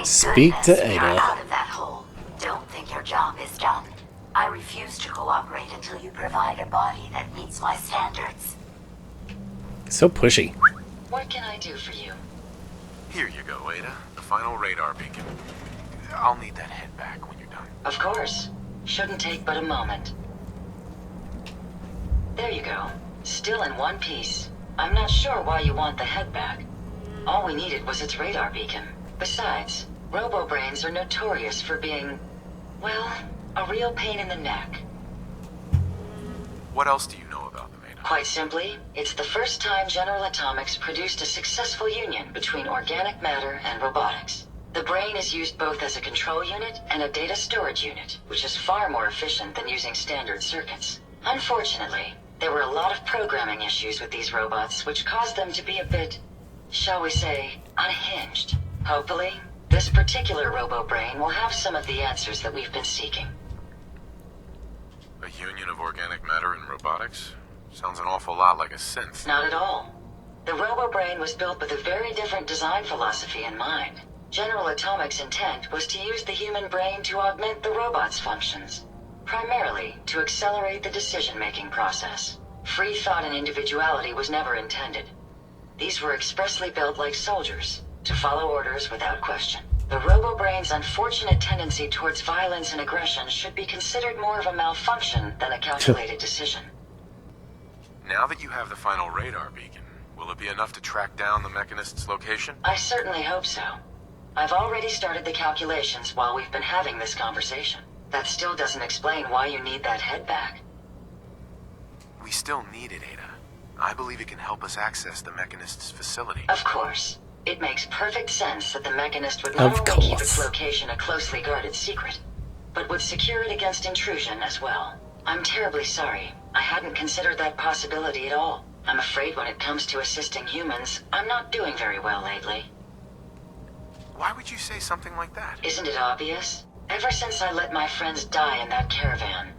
Speak to goodness you're Ada. out of that hole. Don't think your job is done. I refuse to cooperate until you provide a body that meets my standards. So pushy. What can I do for you? Here you go, Ada. The final radar beacon. I'll need that head back when you're done. Of course. Shouldn't take but a moment. There you go. Still in one piece. I'm not sure why you want the head back. All we needed was its radar beacon. Besides, Robobrains are notorious for being, well, a real pain in the neck. What else do you know about them, Ada? Quite simply, it's the first time General Atomics produced a successful union between organic matter and robotics. The brain is used both as a control unit and a data storage unit, which is far more efficient than using standard circuits. Unfortunately, there were a lot of programming issues with these robots, which caused them to be a bit, shall we say, unhinged. Hopefully, this particular Robobrain will have some of the answers that we've been seeking. A union of organic matter and robotics? Sounds an awful lot like a synth. Not at all. The Robobrain was built with a very different design philosophy in mind. General Atomics' intent was to use the human brain to augment the robot's functions, primarily to accelerate the decision-making process. Free thought and individuality was never intended. These were expressly built like soldiers, to follow orders without question. The Robobrain's unfortunate tendency towards violence and aggression should be considered more of a malfunction than a calculated decision. Now that you have the final radar beacon, will it be enough to track down the Mechanist's location? I certainly hope so. I've already started the calculations while we've been having this conversation. That still doesn't explain why you need that head back. We still need it, Ada. I believe it can help us access the Mechanist's facility. Of course. It makes perfect sense that the Mechanist would not only keep its location a closely guarded secret, but would secure it against intrusion as well. I'm terribly sorry. I hadn't considered that possibility at all. I'm afraid when it comes to assisting humans, I'm not doing very well lately. Why would you say something like that? Isn't it obvious? Ever since I let my friends die in that caravan,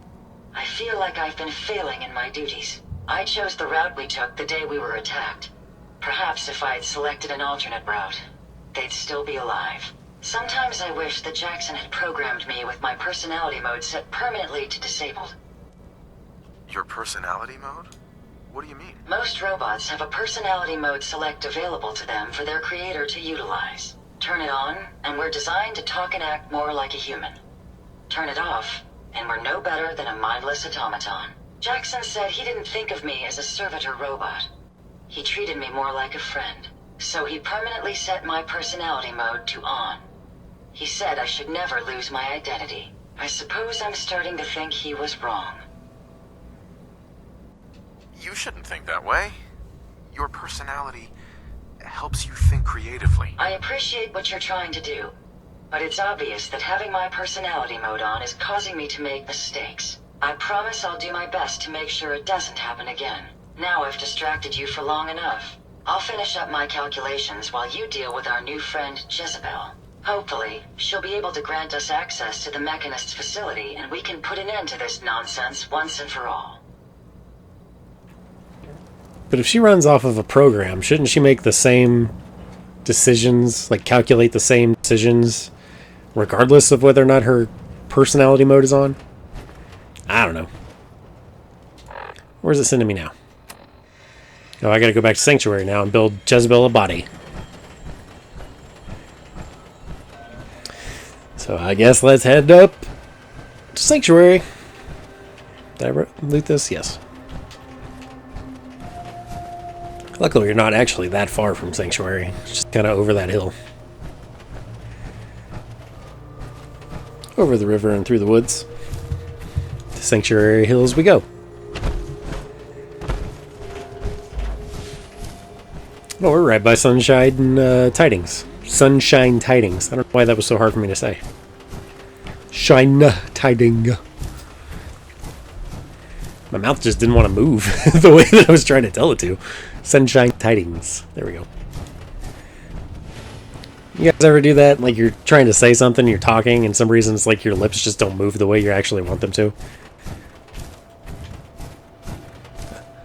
I feel like I've been failing in my duties. I chose the route we took the day we were attacked. Perhaps if I had selected an alternate route, they'd still be alive. Sometimes I wish that Jackson had programmed me with my personality mode set permanently to disabled. Your personality mode? What do you mean? Most robots have a personality mode select available to them for their creator to utilize. Turn it on, and we're designed to talk and act more like a human. Turn it off, and we're no better than a mindless automaton. Jackson said he didn't think of me as a servitor robot. He treated me more like a friend. So he permanently set my personality mode to on. He said I should never lose my identity. I suppose I'm starting to think he was wrong. You shouldn't think that way. Your personality helps you think creatively. I appreciate what you're trying to do, but it's obvious that having my personality mode on is causing me to make mistakes. I promise I'll do my best to make sure it doesn't happen again. Now I've distracted you for long enough. I'll finish up my calculations while you deal with our new friend, Jezebel. Hopefully, she'll be able to grant us access to the Mechanist's facility and we can put an end to this nonsense once and for all. But if she runs off of a program, shouldn't she make the same decisions, like calculate the same decisions, regardless of whether or not her personality mode is on? I don't know. Where's it sending me now? Oh, I gotta go back to Sanctuary now and build Jezebel a body. So I guess let's head up to Sanctuary. Did I loot this? Yes. Luckily, you're not actually that far from Sanctuary. It's just kind of over that hill. Over the river and through the woods. To Sanctuary Hills we go. Oh, we're right by Sunshine Tidings. Sunshine Tidings. I don't know why that was so hard for me to say. Shine Tiding. My mouth just didn't want to move the way that I was trying to tell it to. Sunshine Tidings. There we go. You guys ever do that? Like you're trying to say something, you're talking, and some reason it's like your lips just don't move the way you actually want them to.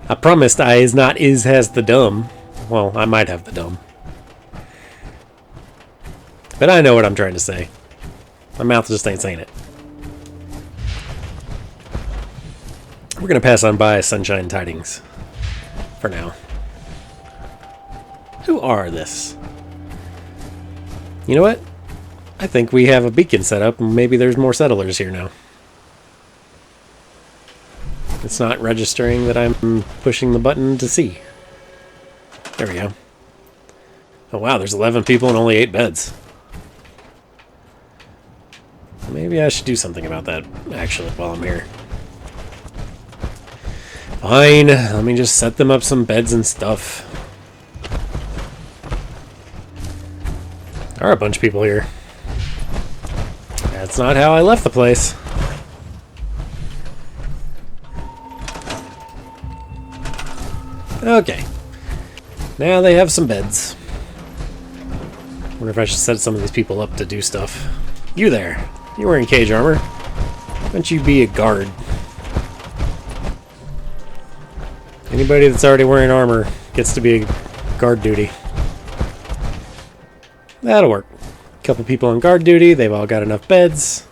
I promised I is not is has the dumb. Well, I might have the dumb. But I know what I'm trying to say. My mouth just ain't saying it. We're gonna pass on by Sunshine Tidings. For now. Who are this? You know what? I think we have a beacon set up, and maybe there's more settlers here now. It's not registering that I'm pushing the button to see. There we go. Oh wow, there's 11 people and only 8 beds. Maybe I should do something about that, actually, while I'm here. Fine, let me just set them up some beds and stuff. There are a bunch of people here. That's not how I left the place. Okay. Now they have some beds. Wonder if I should set some of these people up to do stuff. You there. You're wearing cage armor. Why don't you be a guard? Anybody that's already wearing armor gets to be a guard duty. That'll work. A couple people on guard duty. They've all got enough beds.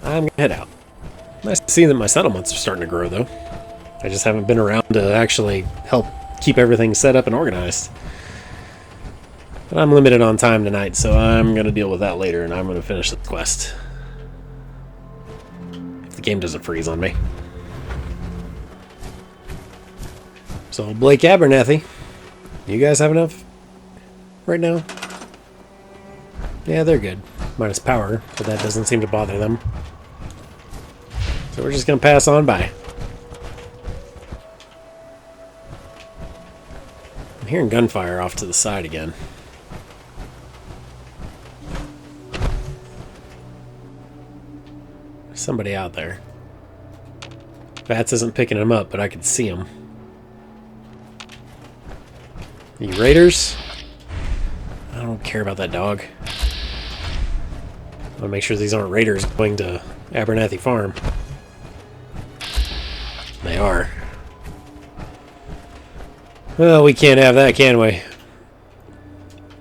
I'm gonna head out. Nice to see that my settlements are starting to grow, though. I just haven't been around to actually help keep everything set up and organized. But I'm limited on time tonight, so I'm going to deal with that later, and I'm going to finish the quest. If the game doesn't freeze on me. So, Blake Abernathy, you guys have enough right now? Yeah, they're good. Minus power, but that doesn't seem to bother them. So we're just going to pass on by. I'm hearing gunfire off to the side again. There's somebody out there. Vats isn't picking him up, but I can see him. The raiders? I don't care about that dog. I want to make sure these aren't raiders going to Abernathy Farm. They are. Well, we can't have that, can we?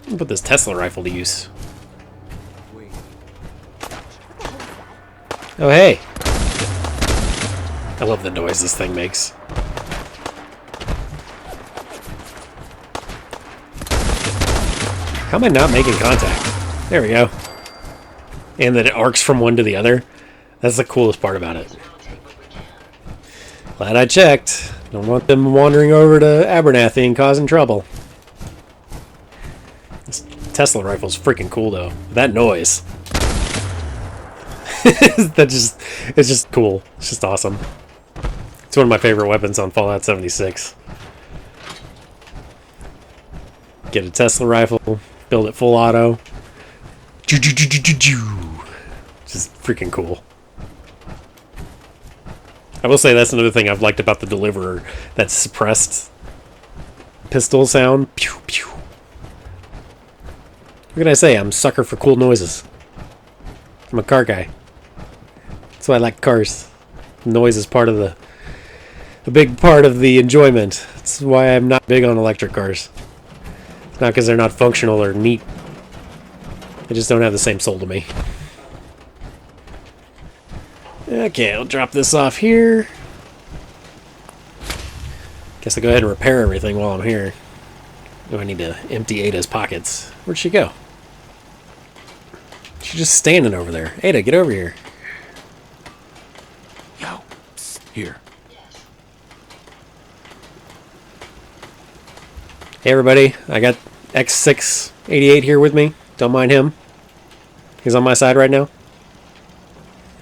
I'll put this Tesla rifle to use. Oh, hey! I love the noise this thing makes. How am I not making contact? There we go. And that it arcs from one to the other. That's the coolest part about it. Glad I checked. Don't want them wandering over to Abernathy and causing trouble. This Tesla rifle's freaking cool, though. That noise. It's just cool. It's just awesome. It's one of my favorite weapons on Fallout 76. Get a Tesla rifle, build it full auto. Just freaking cool. I will say that's another thing I've liked about the Deliverer. That suppressed pistol sound. Pew, pew. What can I say? I'm a sucker for cool noises. I'm a car guy. That's why I like cars. Noise is part of a big part of the enjoyment. That's why I'm not big on electric cars. It's not because they're not functional or neat. They just don't have the same soul to me. Okay, I'll drop this off here. Guess I'll go ahead and repair everything while I'm here. Do I need to empty Ada's pockets? Where'd she go? She's just standing over there. Ada, get over here. Yo, psst, here. Hey everybody, I got X688 here with me. Don't mind him. He's on my side right now.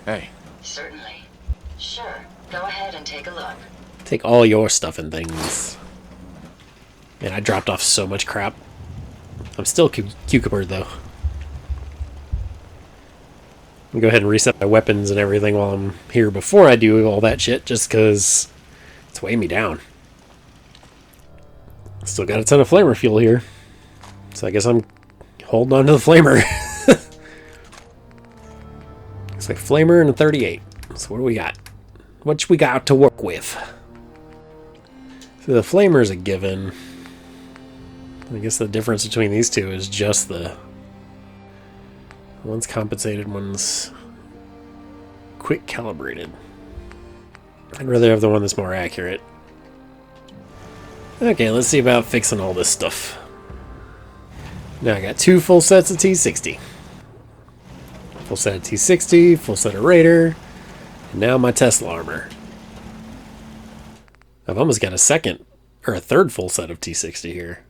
Hey. Certainly. Sure. Go ahead and take a look. Take all your stuff and things. Man, I dropped off so much crap. I'm still cucumbered though. I'm gonna go ahead and reset my weapons and everything while I'm here before I do all that shit, just because it's weighing me down. Still got a ton of flamer fuel here. So I guess I'm holding on to the flamer. It's like flamer and a 38. So what do we got? What we got to work with? So the flamer is a given. I guess the difference between these two is just the... One's compensated, one's quick calibrated. I'd rather have the one that's more accurate. Okay, let's see about fixing all this stuff. Now I got 2 full sets of T60. Full set of T60, full set of Raider, and now my Tesla armor. I've almost got a third full set of T60 here.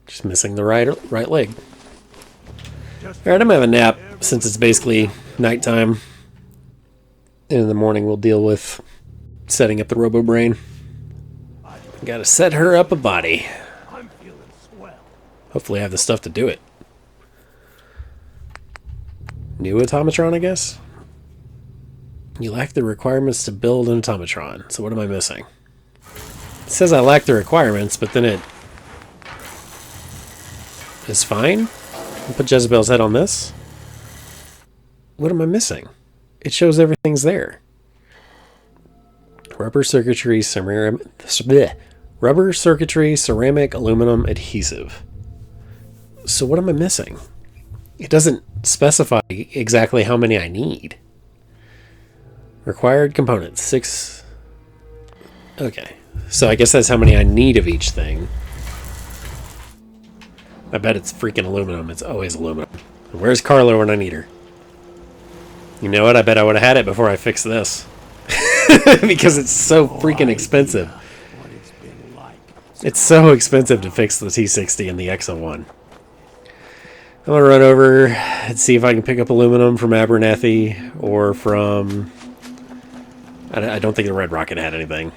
Just missing the right leg. Alright, I'm gonna have a nap since it's basically nighttime. And in the morning we'll deal with setting up the Robobrain. Gotta set her up a body. Hopefully I have the stuff to do it. New automatron, I guess? You lack the requirements to build an automatron. So what am I missing? It says I lack the requirements, but then it is fine. I'll put Jezebel's head on this. What am I missing? It shows everything's there. Rubber circuitry, ceramic, aluminum, adhesive. So what am I missing? It doesn't specify exactly how many I need. Required components, 6. Okay, so I guess that's how many I need of each thing. I bet it's freaking aluminum. It's always aluminum. Where's Carla when I need her? You know what? I bet I would have had it before I fixed this. Because it's so freaking expensive. It's so expensive to fix the T60 and the XO1. I'm going to run over and see if I can pick up aluminum from Abernathy or from... I don't think the Red Rocket had anything.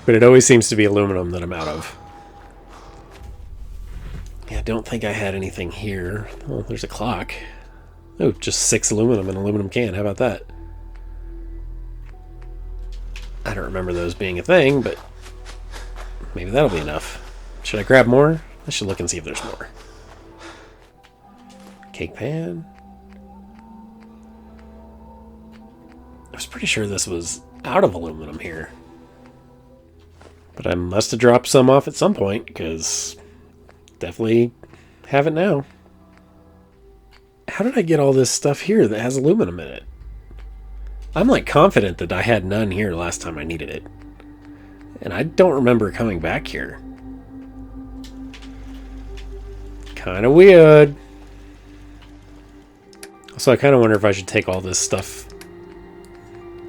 But it always seems to be aluminum that I'm out of. Yeah, I don't think I had anything here. Oh, there's a clock. Oh, just 6 aluminum in an aluminum can. How about that? I don't remember those being a thing, but maybe that'll be enough. Should I grab more? I should look and see if there's more. Cake pan. I was pretty sure this was out of aluminum here. But I must have dropped some off at some point, because definitely have it now. How did I get all this stuff here that has aluminum in it? I'm like confident that I had none here last time I needed it. And I don't remember coming back here. Kind of weird. Also, I kind of wonder if I should take all this stuff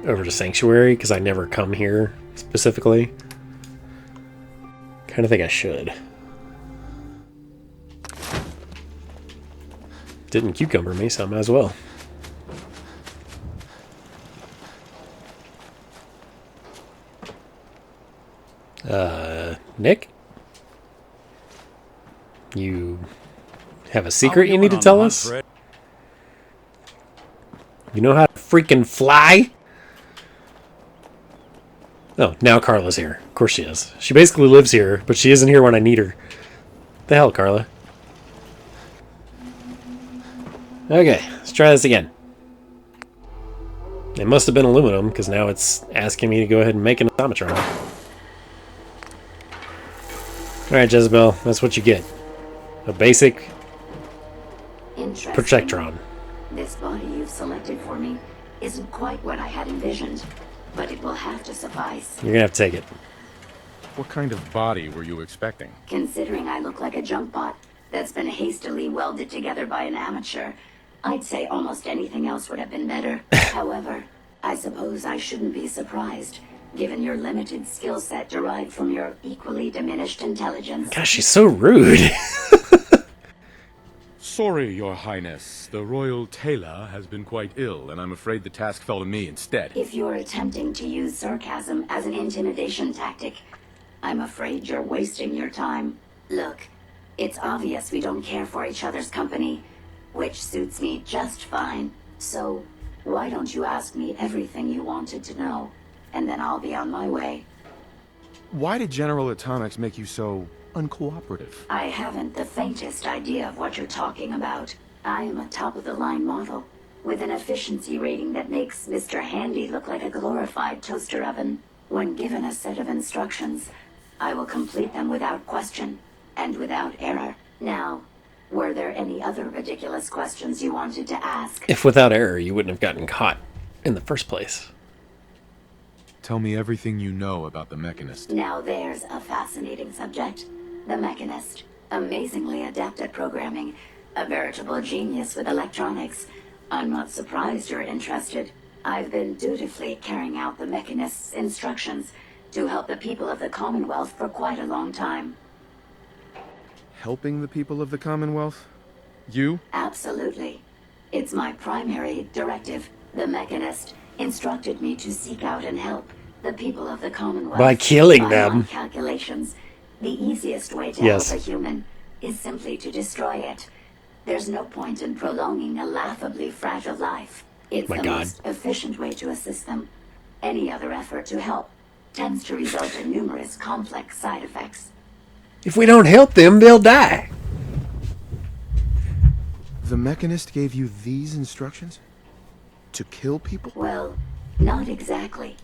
over to Sanctuary, because I never come here specifically. Kind of think I should. Didn't cucumber me, so I might as well. Nick? You have a secret you need to tell us? You know how to freaking fly? Oh, now Carla's here. Of course she is. She basically lives here, but she isn't here when I need her. The hell, Carla? Okay, let's try this again. It must have been aluminum, because now it's asking me to go ahead and make an automatron. Alright, Jezebel, that's what you get. A basic Protectron. This body you've selected for me isn't quite what I had envisioned, but it will have to suffice. You're gonna have to take it. What kind of body were you expecting? Considering I look like a junk bot that's been hastily welded together by an amateur, I'd say almost anything else would have been better. However, I suppose I shouldn't be surprised, given your limited skill set derived from your equally diminished intelligence. Gosh, she's so rude. Sorry, Your Highness. The Royal Tailor has been quite ill, and I'm afraid the task fell to me instead. If you're attempting to use sarcasm as an intimidation tactic, I'm afraid you're wasting your time. Look, it's obvious we don't care for each other's company, which suits me just fine. So, why don't you ask me everything you wanted to know, and then I'll be on my way. Why did General Atomics make you so uncooperative? I haven't the faintest idea of what you're talking about. I am a top-of-the-line model, with an efficiency rating that makes Mr. Handy look like a glorified toaster oven. When given a set of instructions, I will complete them without question and without error. Now, were there any other ridiculous questions you wanted to ask? If without error, you wouldn't have gotten caught in the first place. Tell me everything you know about the Mechanist. Now there's a fascinating subject. The Mechanist. Amazingly adept at programming. A veritable genius with electronics. I'm not surprised you're interested. I've been dutifully carrying out the Mechanist's instructions to help the people of the Commonwealth for quite a long time. Helping the people of the Commonwealth? You? Absolutely. It's my primary directive. The Mechanist instructed me to seek out and help the people of the Commonwealth. By killing By them. my calculations, the easiest way to Yes. help a human is simply to destroy it. There's no point in prolonging a laughably fragile life. It's My the God. most efficient way to assist them. Any other effort to help tends to result in numerous complex side effects. If we don't help them, they'll die. The Mechanist gave you these instructions? To kill people? Well, not exactly.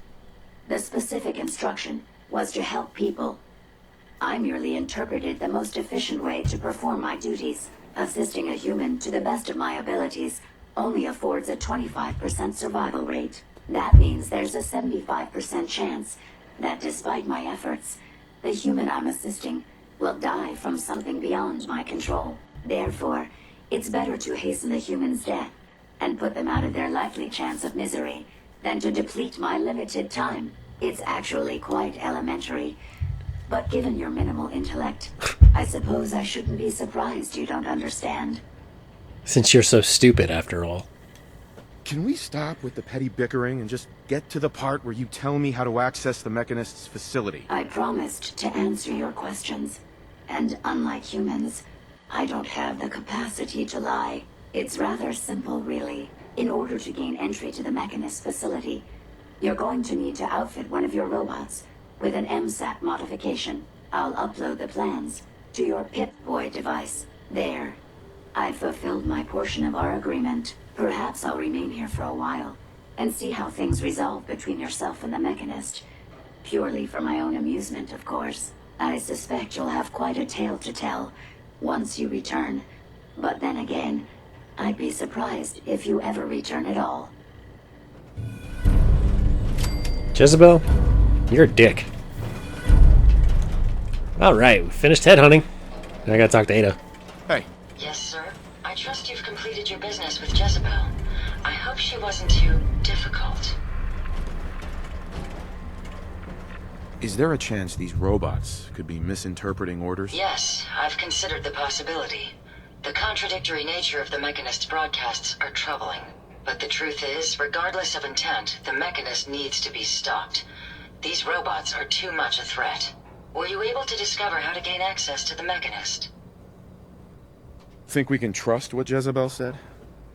The specific instruction was to help people. I merely interpreted the most efficient way to perform my duties. Assisting a human to the best of my abilities only affords a 25% survival rate. That means there's a 75% chance that despite my efforts, the human I'm assisting will die from something beyond my control. Therefore, it's better to hasten the human's death and put them out of their likely chance of misery than to deplete my limited time. It's actually quite elementary. But given your minimal intellect, I suppose I shouldn't be surprised you don't understand. Since you're so stupid, after all. Can we stop with the petty bickering and just get to the part where you tell me how to access the Mechanist's facility? I promised to answer your questions. And unlike humans, I don't have the capacity to lie. It's rather simple, really. In order to gain entry to the Mechanist facility, you're going to need to outfit one of your robots with an MSAT modification. I'll upload the plans to your Pip-Boy device. There. I've fulfilled my portion of our agreement. Perhaps I'll remain here for a while and see how things resolve between yourself and the Mechanist. Purely for my own amusement, of course. I suspect you'll have quite a tale to tell once you return. But then again, I'd be surprised if you ever return at all. Jezebel, you're a dick. Alright, we finished headhunting. Now I gotta talk to Ada. Hey, Yes, sir. I trust you've completed your business with Jezebel. I hope she wasn't too difficult. is there a chance these robots could be misinterpreting orders? Yes, I've considered the possibility. The contradictory nature of the Mechanist's broadcasts are troubling. But the truth is, regardless of intent, the Mechanist needs to be stopped. These robots are too much a threat. Were you able to discover how to gain access to the Mechanist? Think we can trust what Jezebel said?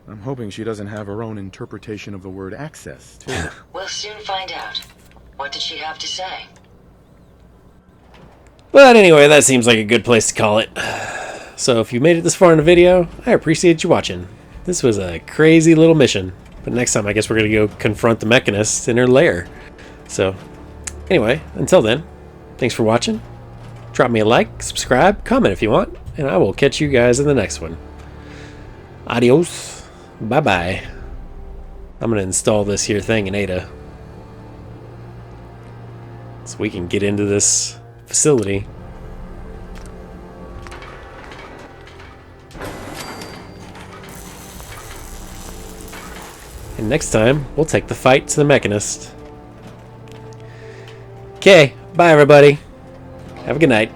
I'm hoping she doesn't have her own interpretation of the word access, too. We'll soon find out. What did she have to say? But anyway, that seems like a good place to call it. So if you made it this far in the video, I appreciate you watching. This was a crazy little mission. But next time, I guess we're going to go confront the Mechanist in her lair. So, anyway, until then, thanks for watching. Drop me a like, subscribe, comment if you want, and I will catch you guys in the next one. Adios. Bye-bye. I'm going to install this here thing in Ada, so we can get into this facility. And next time, we'll take the fight to the Mechanist. Okay, bye everybody. Have a good night.